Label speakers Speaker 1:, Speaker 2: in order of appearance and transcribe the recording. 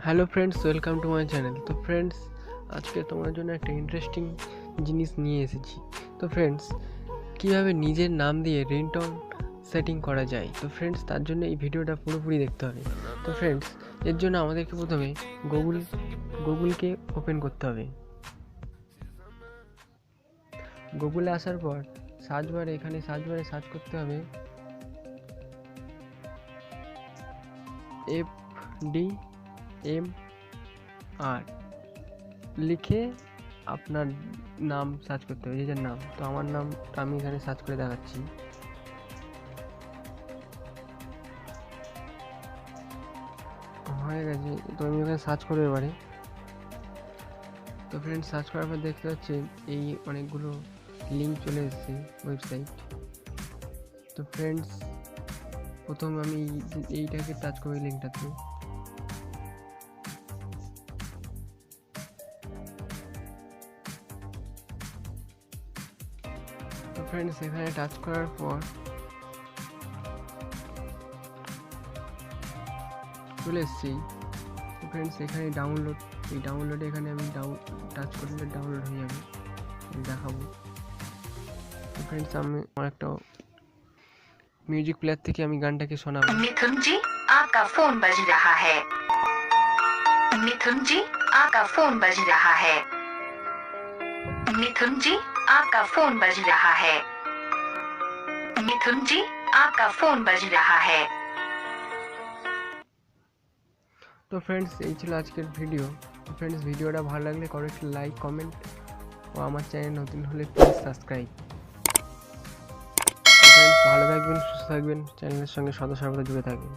Speaker 1: Hello friends, welcome to my channel. তো friends, আজকে তোমার জন্য একটা ইন্টারেস্টিং জিনিস নিয়ে এসেছি। তো ফ্রেন্ডস, কীভাবে নিজের নাম দিয়ে রিংটোন সেটিং করা যায়। তো ফ্রেন্ডস, তার জন্য এই ভিডিওটা পুরোপুরি দেখতে হবে। তো ফ্রেন্ডস, এর জন্য আমাদেরকে প্রথমে গুগলকে ওপেন করতে হবে। গুগলে আসার পর সার্চ বারে সার্চ করতে হবে FDMR লিখে আপনার নাম সার্চ করতে হবে, নিজের নাম। তো আমার নামটা আমি এখানে সার্চ করে দেখাচ্ছি। হয়ে গেছে, তো আমি এখানে সার্চ করবো এবারে। তো ফ্রেন্ডস, সার্চ করার পর দেখতে পাচ্ছেন এই অনেকগুলো লিঙ্ক চলে এসেছে, ওয়েবসাইট। তো ফ্রেন্ডস, প্রথম আমি এইটাকে টাচ করি, লিঙ্কটাতে। তো ফ্রেন্ডস, এখানে টাচ করার পর চলে এসেছি। তো ফ্রেন্ডস, এখানে ডাউনলোডে এখানে আমি টাচ করলে ডাউনলোড হয়ে যাবে, দেখাবো। তো ফ্রেন্ডস, আমি আমার একটা म्यूजिक प्लेयर থেকে আমি গানটাকে শোনাবো।
Speaker 2: मिथुन जी आपका फोन बज रहा है। मिथुन जी आपका फोन बज रहा है। मिथुन जी आपका फोन बज रहा है। मिथुन जी आपका फोन बज रहा है।
Speaker 1: তো ফ্রেন্ডস, এই ছিল আজকের ভিডিও। তো ফ্রেন্ডস, ভিডিওটা ভালো লাগলে করো একটু লাইক, কমেন্ট, ও আমার চ্যানেল নতুন হলে প্লিজ সাবস্ক্রাইব। ফ্রেন্ডস, ভালো থাকবেন, সুস্থ থাকবেন, চ্যানেলের সঙ্গে সদা সর্বদা জুড়ে থাকবেন।